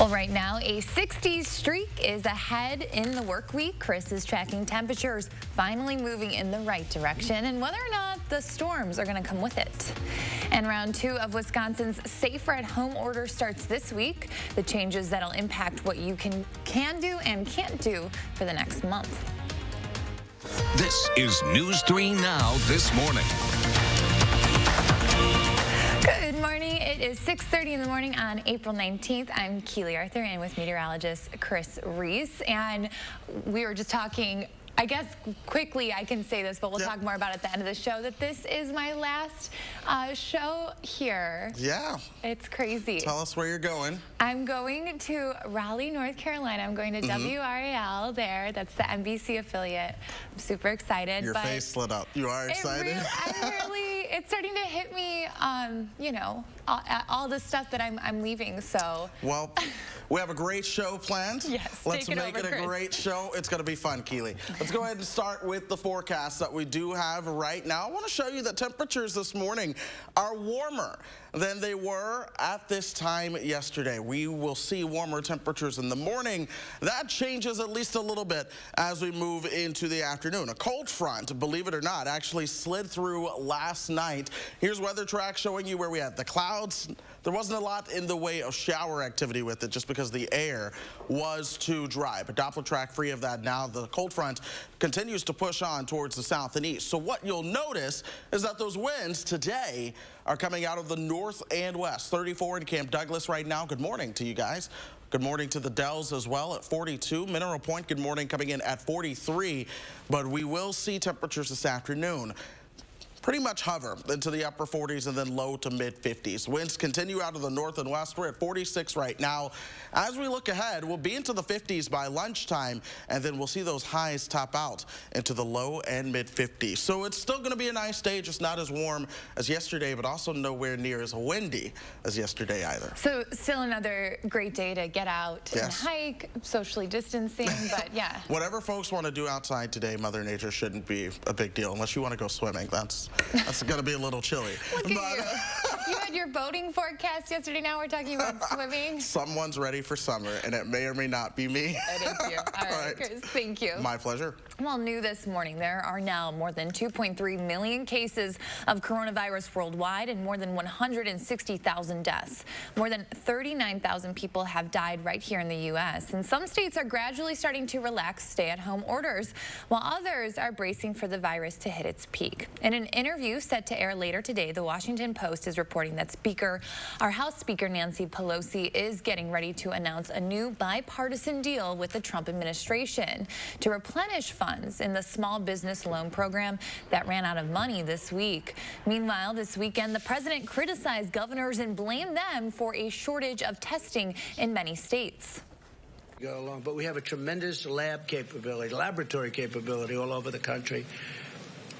Well, right now, a 60s streak is ahead in the work week. Chris is tracking temperatures finally moving in the right direction and whether or not the storms are going to come with it. And round 2 of Wisconsin's Safer at Home order starts this week. The changes that'll impact what you can do and can't do for the next month. This is News 3 Now this morning. Good morning. It is 6:30 in the morning on April 19th. I'm Keely Arthur and with meteorologist Chris Reese. And we were just talking, I guess quickly I can say this, but we'll talk more about it at the end of the show, that this is my last show here. Yeah. It's crazy. Tell us where you're going. I'm going to Raleigh, North Carolina. I'm going to WRAL there. That's the NBC affiliate. I'm super excited. Your face lit up. You are excited? It's starting to hit me, you know, all the stuff that I'm leaving, so. Well, we have a great show planned. Yes, Let's make it a great show. It's going to be fun, Keely. Let's go ahead and start with the forecast that we do have right now. I want to show you that temperatures this morning are warmer than they were at this time yesterday. We will see warmer temperatures in the morning. That changes at least a little bit as we move into the afternoon. A cold front, believe it or not, actually slid through last night. Here's Weather Track showing you where we had the clouds. There wasn't a lot in the way of shower activity with it just because the air was too dry. But Doppler track free of that now. The cold front continues to push on towards the south and east. So what you'll notice is that those winds today are coming out of the north and west. 34 in Camp Douglas right now. Good morning to you guys. Good morning to the Dells as well at 42. Mineral Point, good morning, coming in at 43. But we will see temperatures this afternoon pretty much hover into the upper 40s and then low to mid 50s. Winds continue out of the north and west. We're at 46 right now. As we look ahead, we'll be into the 50s by lunchtime, and then we'll see those highs top out into the low and mid 50s. So it's still going to be a nice day, just not as warm as yesterday, but also nowhere near as windy as yesterday either. So still another great day to get out and hike, socially distancing, but yeah. Whatever folks want to do outside today, Mother Nature shouldn't be a big deal unless you want to go swimming. That's going to be a little chilly. Look at you. You had your boating forecast yesterday. Now we're talking about swimming. Someone's ready for summer, and it may or may not be me. It is you. All right, Chris, thank you. My pleasure. Well, new this morning, there are now more than 2.3 million cases of coronavirus worldwide and more than 160,000 deaths. More than 39,000 people have died right here in the U.S., and some states are gradually starting to relax stay-at-home orders, while others are bracing for the virus to hit its peak. In an interview set to air later today, the Washington Post is reporting that our House Speaker Nancy Pelosi is getting ready to announce a new bipartisan deal with the Trump administration to replenish funds in the small business loan program that ran out of money this week. Meanwhile, this weekend, the president criticized governors and blamed them for a shortage of testing in many states. Go along, but we have a tremendous laboratory capability all over the country.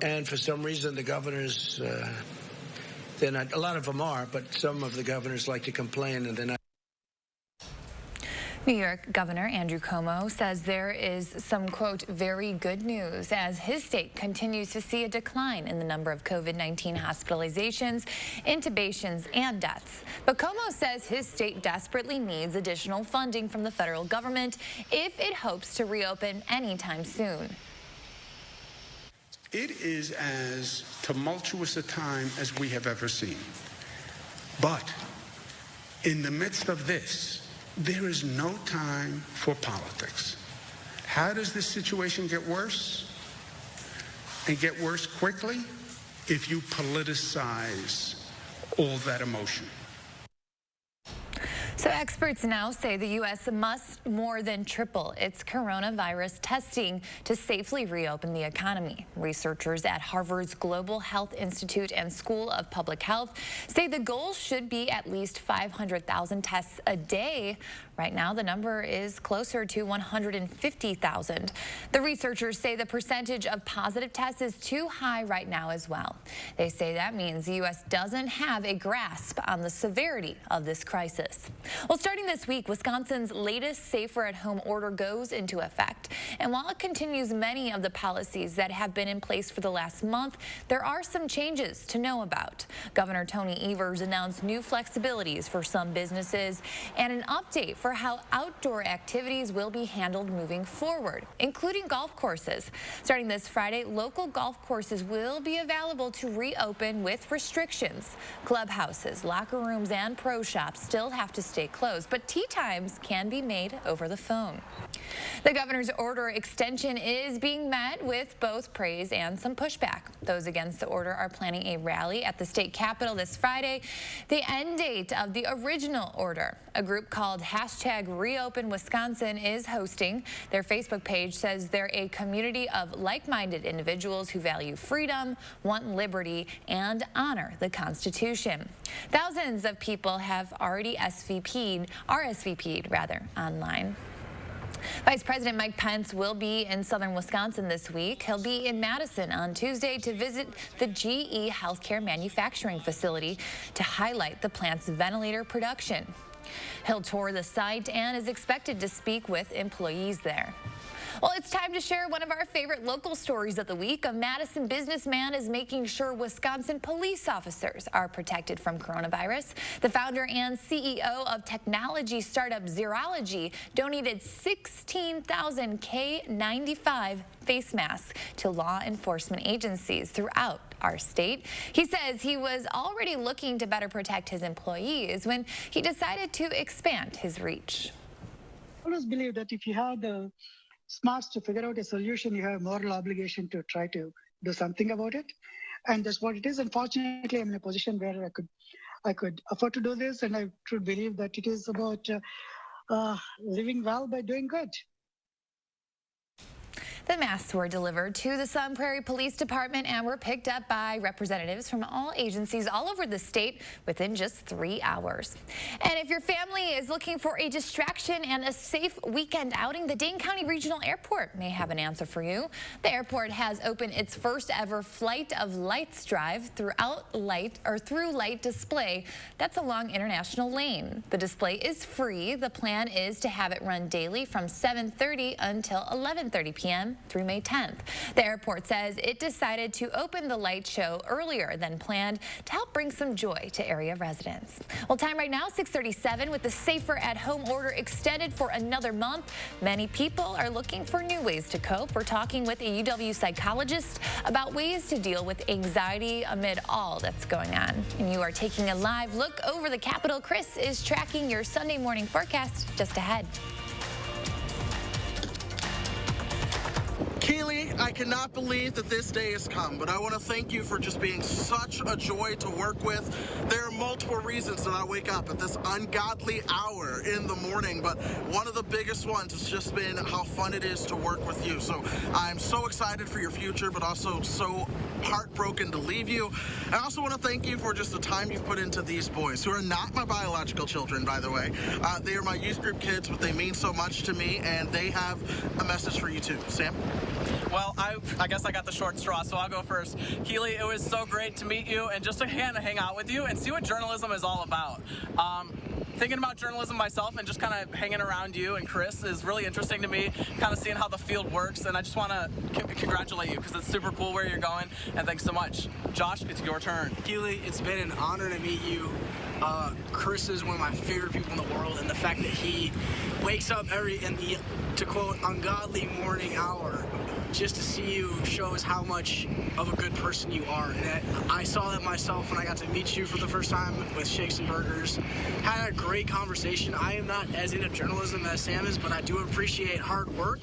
And for some reason, the governors, they're not, a lot of them are, but some of the governors like to complain and they're not. New York Governor Andrew Cuomo says there is some, quote, very good news as his state continues to see a decline in the number of COVID-19 hospitalizations, intubations, and deaths. But Cuomo says his state desperately needs additional funding from the federal government if it hopes to reopen anytime soon. It is as tumultuous a time as we have ever seen. But in the midst of this, there is no time for politics. How does this situation get worse? And get worse quickly? If you politicize all that emotion. So experts now say the U.S. must more than triple its coronavirus testing to safely reopen the economy. Researchers at Harvard's Global Health Institute and School of Public Health say the goal should be at least 500,000 tests a day. Right now, the number is closer to 150,000. The researchers say the percentage of positive tests is too high right now as well. They say that means the U.S. doesn't have a grasp on the severity of this crisis. Well, starting this week, Wisconsin's latest safer at home order goes into effect. And while it continues many of the policies that have been in place for the last month, there are some changes to know about. Governor Tony Evers announced new flexibilities for some businesses and an update for how outdoor activities will be handled moving forward, including golf courses. Starting this Friday, local golf courses will be available to reopen with restrictions. Clubhouses, locker rooms, and pro shops still have to stay closed, but tee times can be made over the phone. The governor's order extension is being met with both praise and some pushback. Those against the order are planning a rally at the state capitol this Friday, the end date of the original order. A group called #ReopenWisconsin is hosting. Their Facebook page says they're a community of like-minded individuals who value freedom, want liberty, and honor the Constitution. Thousands of people have already RSVP'd online. Vice President Mike Pence will be in southern Wisconsin this week. He'll be in Madison on Tuesday to visit the GE healthcare manufacturing facility to highlight the plant's ventilator production. He'll tour the site and is expected to speak with employees there. Well, it's time to share one of our favorite local stories of the week. A Madison businessman is making sure Wisconsin police officers are protected from coronavirus. The founder and CEO of technology startup Zerology donated 16,000 K95 face masks to law enforcement agencies throughout our state. He says he was already looking to better protect his employees when he decided to expand his reach. I always believe that if you have the smarts to figure out a solution, you have a moral obligation to try to do something about it. And that's what it is. Unfortunately, I'm in a position where I could afford to do this, and I truly believe that it is about living well by doing good. The masks were delivered to the Sun Prairie Police Department and were picked up by representatives from all agencies all over the state within just 3 hours. And if your family is looking for a distraction and a safe weekend outing, the Dane County Regional Airport may have an answer for you. The airport has opened its first ever Flight of Lights drive through light display that's along International Lane. The display is free. The plan is to have it run daily from 7:30 until 11:30 p.m. through May 10th. The airport says it decided to open the light show earlier than planned to help bring some joy to area residents. Well, time right now, 6:37, with the safer at home order extended for another month. Many people are looking for new ways to cope. We're talking with a UW psychologist about ways to deal with anxiety amid all that's going on. And you are taking a live look over the Capitol. Chris is tracking your Sunday morning forecast just ahead. Keely, I cannot believe that this day has come, but I want to thank you for just being such a joy to work with. There are multiple reasons that I wake up at this ungodly hour in the morning, but one of the biggest ones has just been how fun it is to work with you. So I'm so excited for your future, but also so heartbroken to leave you. I also want to thank you for just the time you've put into these boys, who are not my biological children, by the way. They are my youth group kids, but they mean so much to me, and they have a message for you too. Sam? Well, I guess I got the short straw, so I'll go first. Keely, it was so great to meet you and just to hang out with you and see what journalism is all about. Thinking about journalism myself and just kind of hanging around you and Chris is really interesting to me, kind of seeing how the field works, and I just want to congratulate you because it's super cool where you're going, and thanks so much. Josh, it's your turn. Keely, it's been an honor to meet you. Chris is one of my favorite people in the world, and the fact that he wakes up in the, to quote, ungodly morning hour just to see you shows how much of a good person you are. And I saw that myself when I got to meet you for the first time with Shakes and Burgers. Had a great conversation. I am not as into journalism as Sam is, but I do appreciate hard work.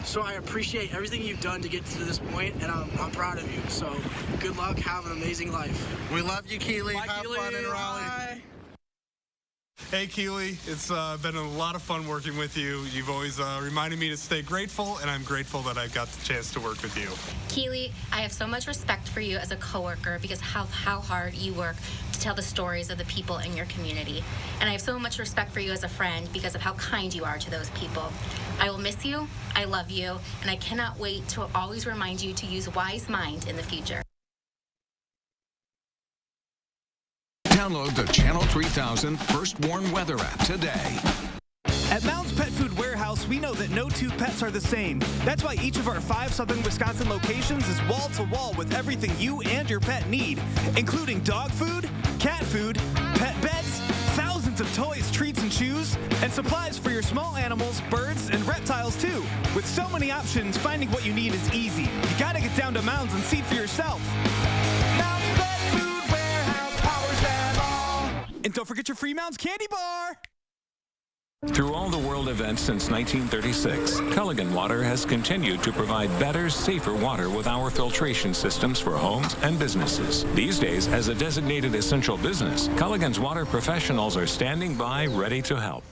So I appreciate everything you've done to get to this point, and I'm proud of you. So good luck. Have an amazing life. We love you, Keely. Bye, Have Keely. fun in Raleigh. Bye. Hey, Keely, it's been a lot of fun working with you. You've always reminded me to stay grateful, and I'm grateful that I got the chance to work with you. Keely, I have so much respect for you as a coworker because how hard you work to tell the stories of the people in your community. And I have so much respect for you as a friend because of how kind you are to those people. I will miss you, I love you, and I cannot wait to always remind you to use wise mind in the future. Download the Channel 3000 First Warn Weather app today. At Mounds Pet Food Warehouse, we know that no two pets are the same. That's why each of our 5 southern Wisconsin locations is wall-to-wall with everything you and your pet need, including dog food, cat food, pet beds, thousands of toys, treats, and chews, and supplies for your small animals, birds, and reptiles, too. With so many options, finding what you need is easy. You gotta get down to Mounds and see for yourself. Mounds Pet Food Warehouse powers them all. And don't forget your free Mounds candy bar. Through all the world events since 1936, Culligan Water has continued to provide better, safer water with our filtration systems for homes and businesses. These days, as a designated essential business, Culligan's water professionals are standing by ready to help.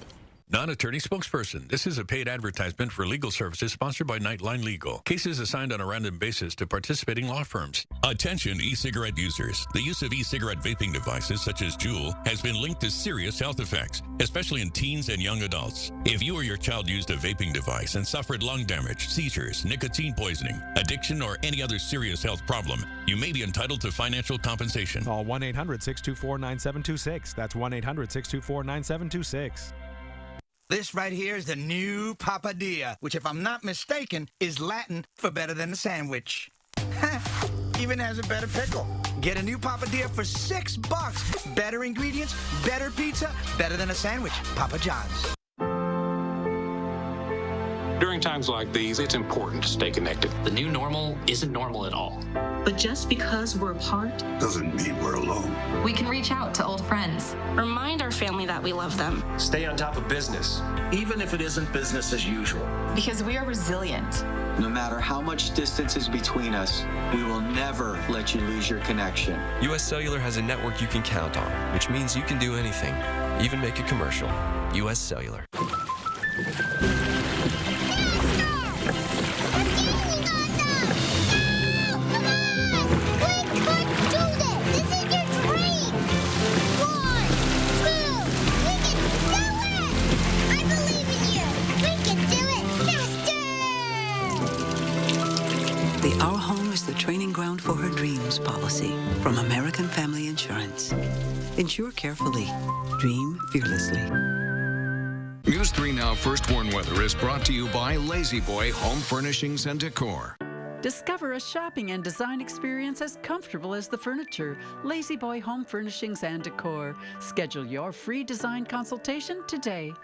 Non-attorney spokesperson. This is a paid advertisement for legal services sponsored by Nightline Legal. Cases assigned on a random basis to participating law firms. Attention e-cigarette users. The use of e-cigarette vaping devices such as Juul has been linked to serious health effects, especially in teens and young adults. If you or your child used a vaping device and suffered lung damage, seizures, nicotine poisoning, addiction, or any other serious health problem, you may be entitled to financial compensation. Call 1-800-624-9726. That's 1-800-624-9726. This right here is the new papadilla, which, if I'm not mistaken, is Latin for better than a sandwich. Even has a better pickle. Get a new papadilla for $6. Better ingredients, better pizza, better than a sandwich. Papa John's. During times like these, it's important to stay connected. The new normal isn't normal at all. But just because we're apart doesn't mean we're alone. We can reach out to old friends. Remind our family that we love them. Stay on top of business. Even if it isn't business as usual. Because we are resilient. No matter how much distance is between us, we will never let you lose your connection. U.S. Cellular has a network you can count on, which means you can do anything, even make a commercial. U.S. Cellular. Our home is the training ground for her dreams policy from American Family Insurance. Insure carefully. Dream fearlessly. News 3 Now First Warn Weather is brought to you by Lazy Boy Home Furnishings and Decor. Discover a shopping and design experience as comfortable as the furniture. Lazy Boy Home Furnishings and Decor. Schedule your free design consultation today.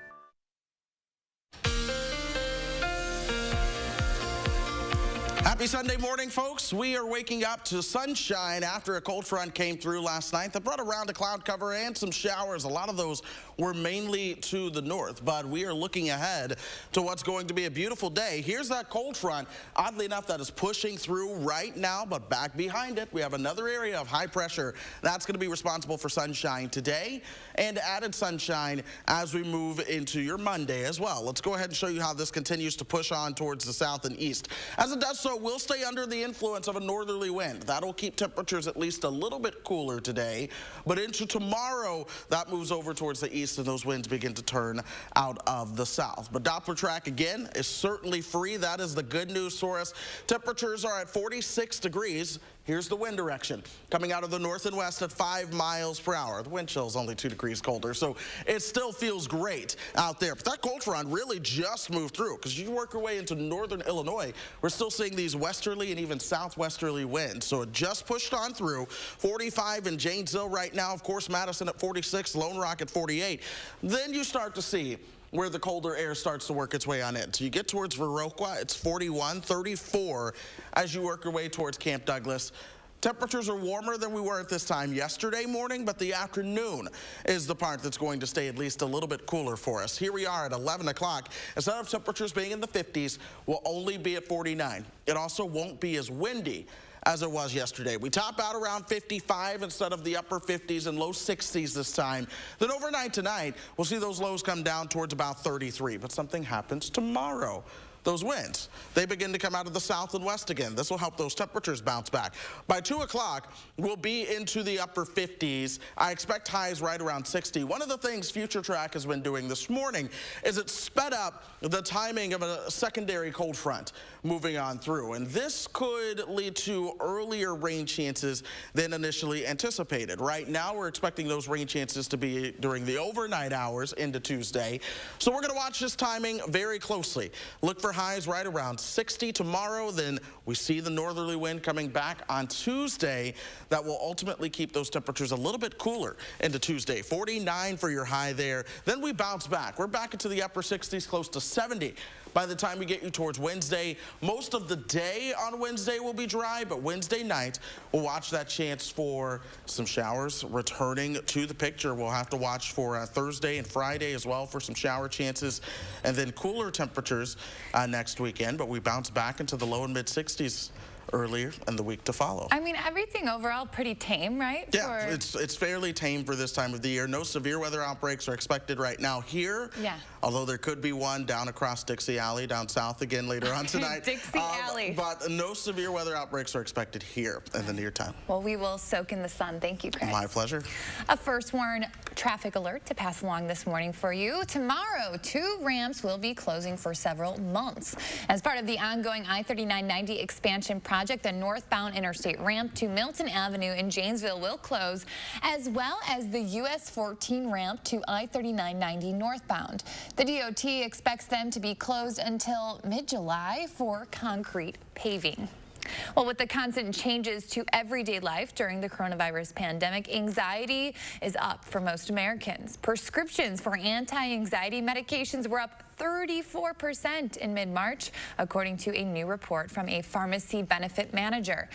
Happy Sunday morning, folks. We are waking up to sunshine after a cold front came through last night that brought around a cloud cover and some showers. A lot of those were mainly to the north, but we are looking ahead to what's going to be a beautiful day. Here's that cold front, oddly enough, that is pushing through right now, but back behind it, we have another area of high pressure. That's going to be responsible for sunshine today and added sunshine as we move into your Monday as well. Let's go ahead and show you how this continues to push on towards the south and east. As it does so, we'll stay under the influence of a northerly wind. That'll keep temperatures at least a little bit cooler today, but into tomorrow, that moves over towards the east and those winds begin to turn out of the south. But Doppler track, again, is certainly free. That is the good news for us. Temperatures are at 46 degrees. Here's the wind direction coming out of the north and west at 5 miles per hour. The wind chill is only 2 degrees colder, so it still feels great out there. But that cold front really just moved through because you work your way into northern Illinois. We're still seeing these westerly and even southwesterly winds. So it just pushed on through. 45 in Janesville right now. Of course, Madison at 46, Lone Rock at 48. Then you start to see where the colder air starts to work its way on in. So you get towards Viroqua, it's 41, 34 as you work your way towards Camp Douglas. Temperatures are warmer than we were at this time yesterday morning, but the afternoon is the part that's going to stay at least a little bit cooler for us. Here we are at 11 o'clock. Instead of temperatures being in the 50s, we'll only be at 49. It also won't be as windy as it was yesterday. We top out around 55 instead of the upper 50s and low 60s this time. Then overnight tonight, we'll see those lows come down towards about 33, but something happens tomorrow. those winds. They begin to come out of the south and west again. This will help those temperatures bounce back. By 2 o'clock, we'll be into the upper 50s. I expect highs right around 60. One of the things Future Track has been doing this morning is it sped up the timing of a secondary cold front moving on through. And this could lead to earlier rain chances than initially anticipated. Right now, we're expecting those rain chances to be during the overnight hours into Tuesday. So we're going to watch this timing very closely. Look for highs right around 60 tomorrow. Then we see the northerly wind coming back on Tuesday. That will ultimately keep those temperatures a little bit cooler into Tuesday. 49 for your high there. Then we bounce back. We're back into the upper 60s, close to 70. By the time we get you towards Wednesday, most of the day on Wednesday will be dry, but Wednesday night, we'll watch that chance for some showers returning to the picture. We'll have to watch for Thursday and Friday as well for some shower chances, and then cooler temperatures next weekend, but we bounce back into the low and mid 60s earlier in the week to follow. I mean, everything overall pretty tame, right? Yeah, it's fairly tame for this time of the year. No severe weather outbreaks are expected right now here. Yeah. Although there could be one down across Dixie Alley, down south again later on tonight. Dixie Alley. But no severe weather outbreaks are expected here in the near time. Well, we will soak in the sun. Thank you, Chris. My pleasure. A first warn traffic alert to pass along this morning for you. Tomorrow, 2 ramps will be closing for several months. As part of the ongoing I-3990 expansion project, the northbound interstate ramp to Milton Avenue in Janesville will close, as well as the US 14 ramp to I-3990 northbound. The DOT expects them to be closed until mid-July for concrete paving. Well, with the constant changes to everyday life during the coronavirus pandemic, anxiety is up for most Americans. Prescriptions for anti-anxiety medications were up 34% in mid-March, according to a new report from a pharmacy benefit manager.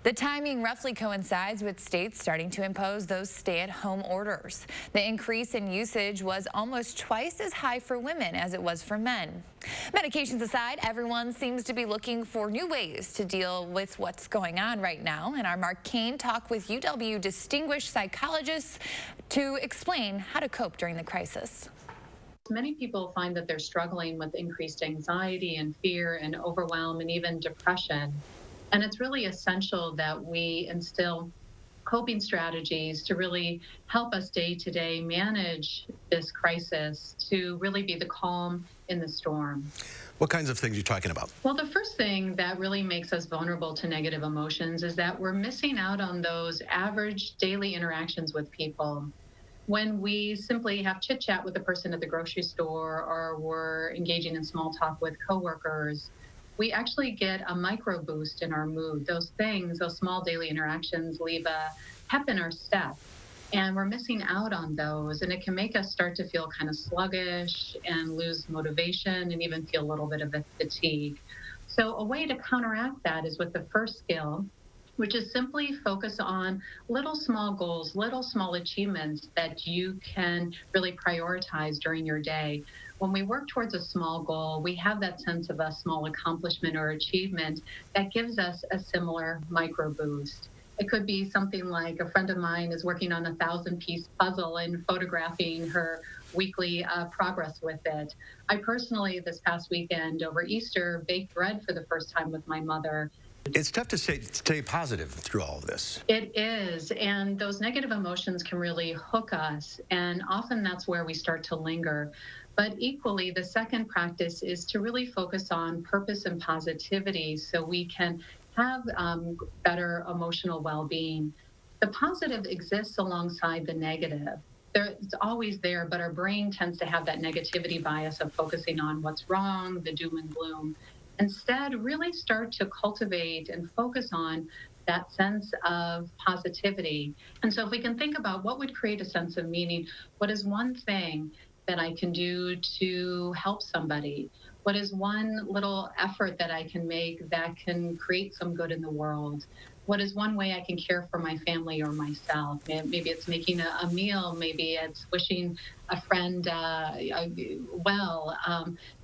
The timing roughly coincides with states starting to impose those stay-at-home orders. The increase in usage was almost twice as high for women as it was for men. Medications aside, everyone seems to be looking for new ways to deal with what's going on right now. And our Mark Kane talked with UW distinguished psychologists to explain how to cope during the crisis. Many people find that they're struggling with increased anxiety and fear and overwhelm and even depression. And it's really essential that we instill coping strategies to really help us day to day manage this crisis, to really be the calm in the storm. What kinds of things are you talking about? Well, the first thing that really makes us vulnerable to negative emotions is that we're missing out on those average daily interactions with people. When we simply have chit chat with the person at the grocery store, or we're engaging in small talk with coworkers, we actually get a micro boost in our mood. Those things, those small daily interactions leave a pep in our step, and we're missing out on those, and it can make us start to feel kind of sluggish and lose motivation and even feel a little bit of a fatigue. So a way to counteract that is with the first skill, which is simply focus on little small goals, little small achievements that you can really prioritize during your day. When we work towards a small goal, we have that sense of a small accomplishment or achievement that gives us a similar micro boost. It could be something like a friend of mine is working on a 1,000-piece puzzle and photographing her weekly progress with it. I personally, this past weekend over Easter, baked bread for the first time with my mother. It's tough to stay positive through all of this. It is, and those negative emotions can really hook us, and often that's where we start to linger. But equally, the second practice is to really focus on purpose and positivity so we can have better emotional well-being. The positive exists alongside the negative. It's always there, but our brain tends to have that negativity bias of focusing on what's wrong, the doom and gloom. Instead, really start to cultivate and focus on that sense of positivity. And so if we can think about what would create a sense of meaning, what is one thing that I can do to help somebody? What is one little effort that I can make that can create some good in the world? What is one way I can care for my family or myself? Maybe it's making a meal. Maybe it's wishing a friend well.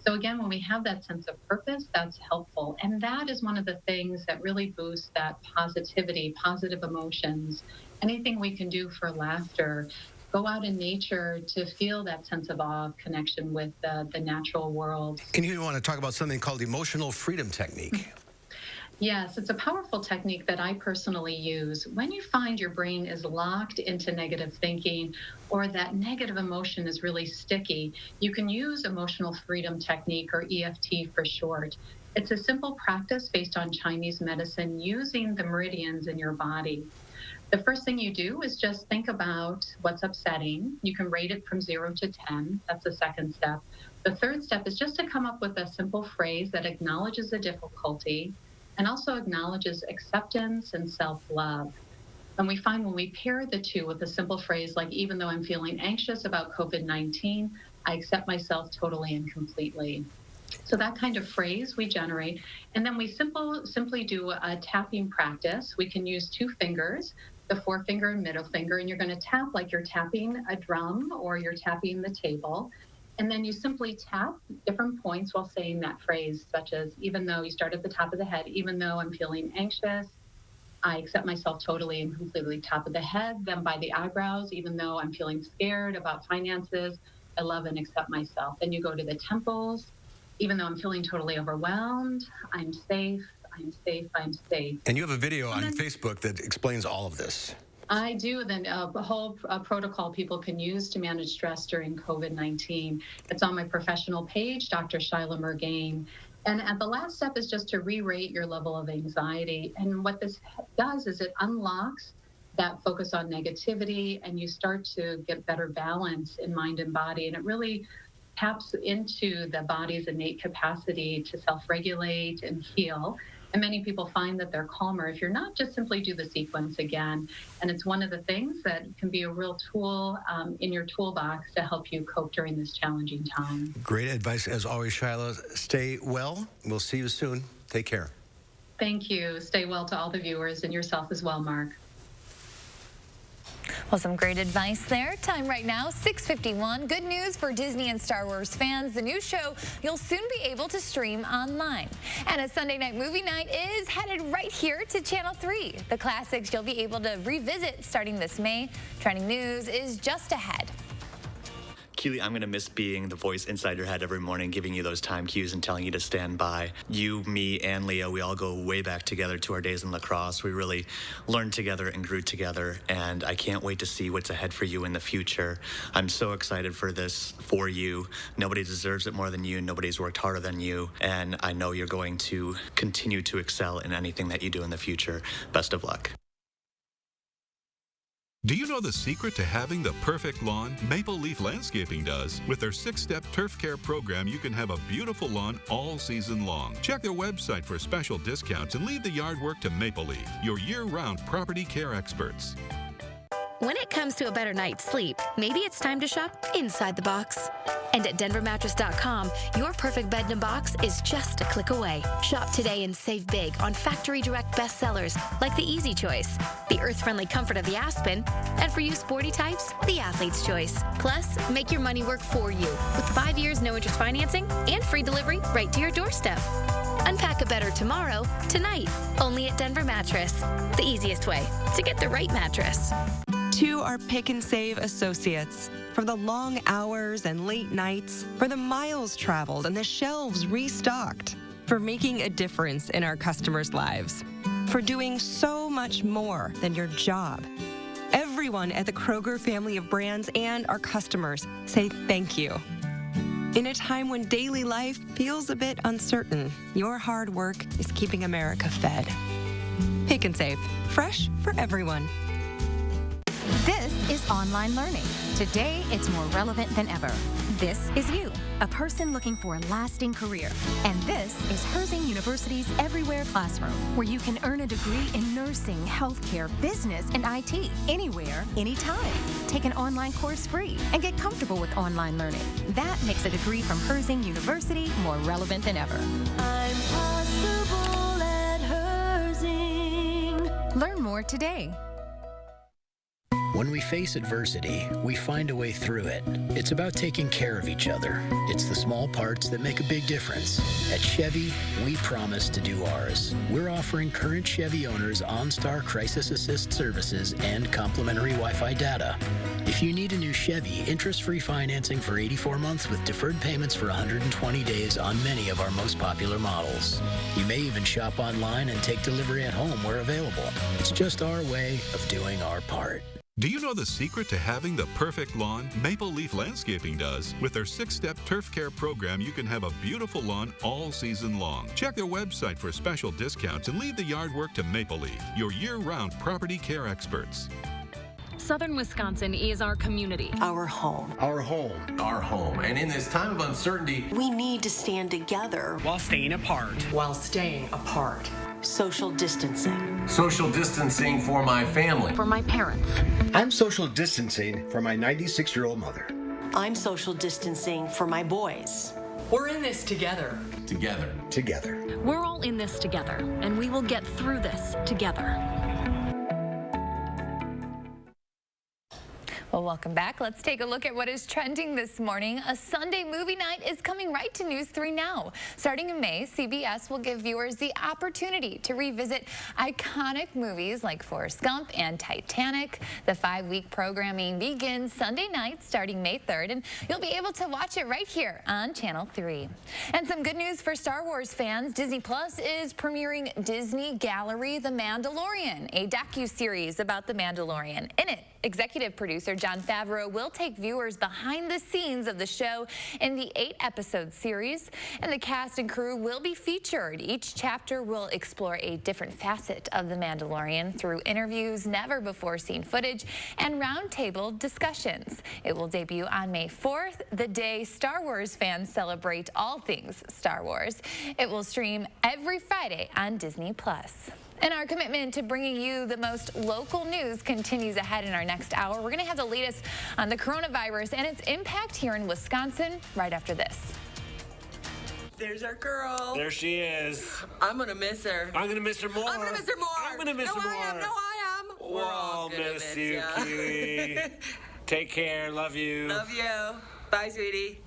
So again, when we have that sense of purpose, that's helpful. And that is one of the things that really boosts that positivity, positive emotions. Anything we can do for laughter, Go out in nature to feel that sense of awe, of connection with the natural world. And you want to talk about something called emotional freedom technique. Yes, it's a powerful technique that I personally use. When you find your brain is locked into negative thinking or that negative emotion is really sticky, you can use emotional freedom technique, or EFT for short. It's a simple practice based on Chinese medicine using the meridians in your body. The first thing you do is just think about what's upsetting. You can rate it from 0 to 10. That's the second step. The third step is just to come up with a simple phrase that acknowledges the difficulty and also acknowledges acceptance and self-love. And we find when we pair the two with a simple phrase like, even though I'm feeling anxious about COVID-19, I accept myself totally and completely. So that kind of phrase we generate. And then we simply do a tapping practice. We can use 2 fingers, the forefinger and middle finger, and you're going to tap like you're tapping a drum or you're tapping the table. And then you simply tap different points while saying that phrase, such as, even though, you start at the top of the head, even though I'm feeling anxious, I accept myself totally and completely. Top of the head, then by the eyebrows, even though I'm feeling scared about finances, I love and accept myself. Then you go to the temples, even though I'm feeling totally overwhelmed, I'm safe, I'm safe, I'm safe. And you have a video on Facebook that explains all of this. I do. Then a whole protocol people can use to manage stress during COVID-19. It's on my professional page, Dr. Shyla Murgain. And at the last step is just to re-rate your level of anxiety. And what this does is it unlocks that focus on negativity, and you start to get better balance in mind and body. And it really taps into the body's innate capacity to self-regulate and heal. And many people find that they're calmer if you're not just simply do the sequence again. And it's one of the things that can be a real tool in your toolbox to help you cope during this challenging time. Great advice as always, Shyla. Stay well. We'll see you soon. Take care. Thank you. Stay well to all the viewers and yourself as well, Mark. Well, some great advice there. Time right now, 6:51. Good news for Disney and Star Wars fans. The new show you'll soon be able to stream online. And a Sunday night movie night is headed right here to Channel 3. The classics you'll be able to revisit starting this May. Trending news is just ahead. Keely, I'm going to miss being the voice inside your head every morning, giving you those time cues and telling you to stand by. You, me, and Leo, we all go way back together to our days in lacrosse. We really learned together and grew together, and I can't wait to see what's ahead for you in the future. I'm so excited for this for you. Nobody deserves it more than you. Nobody's worked harder than you, and I know you're going to continue to excel in anything that you do in the future. Best of luck. Do you know the secret to having the perfect lawn? Maple Leaf Landscaping does. With their 6-step turf care program, you can have a beautiful lawn all season long. Check their website for special discounts and leave the yard work to Maple Leaf, your year-round property care experts. When it comes to a better night's sleep, maybe it's time to shop inside the box. And at denvermattress.com, your perfect bed in a box is just a click away. Shop today and save big on factory direct bestsellers like the Easy Choice, the earth-friendly comfort of the Aspen, and for you sporty types, the Athlete's Choice. Plus, make your money work for you with 5 years no-interest financing and free delivery right to your doorstep. Unpack a better tomorrow, tonight, only at Denver Mattress. The easiest way to get the right mattress. To our Pick and Save associates, for the long hours and late nights, for the miles traveled and the shelves restocked, for making a difference in our customers' lives, for doing so much more than your job. Everyone at the Kroger family of brands and our customers say thank you. In a time when daily life feels a bit uncertain, your hard work is keeping America fed. Pick and Save, fresh for everyone. This is online learning. Today, it's more relevant than ever. This is you, a person looking for a lasting career. And this is Herzing University's Everywhere Classroom, where you can earn a degree in nursing, healthcare, business, and IT, anywhere, anytime. Take an online course free and get comfortable with online learning. That makes a degree from Herzing University more relevant than ever. I'm possible at Herzing. Learn more today. When we face adversity, we find a way through it. It's about taking care of each other. It's the small parts that make a big difference. At Chevy, we promise to do ours. We're offering current Chevy owners OnStar Crisis Assist services and complimentary Wi-Fi data. If you need a new Chevy, interest-free financing for 84 months with deferred payments for 120 days on many of our most popular models. You may even shop online and take delivery at home where available. It's just our way of doing our part. Do you know the secret to having the perfect lawn? Maple Leaf Landscaping does. With their 6-step turf care program, you can have a beautiful lawn all season long. Check their website for special discounts and leave the yard work to Maple Leaf, your year-round property care experts. Southern Wisconsin is our community. Our home. Our home. Our home. And in this time of uncertainty, We need to stand together. While staying apart. While staying apart. Social distancing. social distancing for my family. For my parents. I'm social distancing for my 96-year-old mother. I'm social distancing for my boys. We're in this together. Together. Together. We're all in this together, and we will get through this together. Well, welcome back. Let's take a look at what is trending this morning. A Sunday movie night is coming right to News 3 now. Starting in May, CBS will give viewers the opportunity to revisit iconic movies like Forrest Gump and Titanic. The 5-week programming begins Sunday night starting May 3rd, and you'll be able to watch it right here on Channel 3. And some good news for Star Wars fans. Disney Plus is premiering Disney Gallery The Mandalorian, a docuseries about The Mandalorian. In it, executive producer Jon Favreau will take viewers behind the scenes of the show in the 8-episode series, and the cast and crew will be featured. Each chapter will explore a different facet of The Mandalorian through interviews, never-before-seen footage, and roundtable discussions. It will debut on May 4th, the day Star Wars fans celebrate all things Star Wars. It will stream every Friday on Disney+. And our commitment to bringing you the most local news continues ahead in our next hour. We're going to have the latest on the coronavirus and its impact here in Wisconsin right after this. There's our girl. There she is. I'm going to miss her. I'm going to miss her more. I'm going to miss her more. I'm going to miss her more. I am. We're all gonna miss you, ya. Kiwi. Take care. Love you. Love you. Bye, sweetie.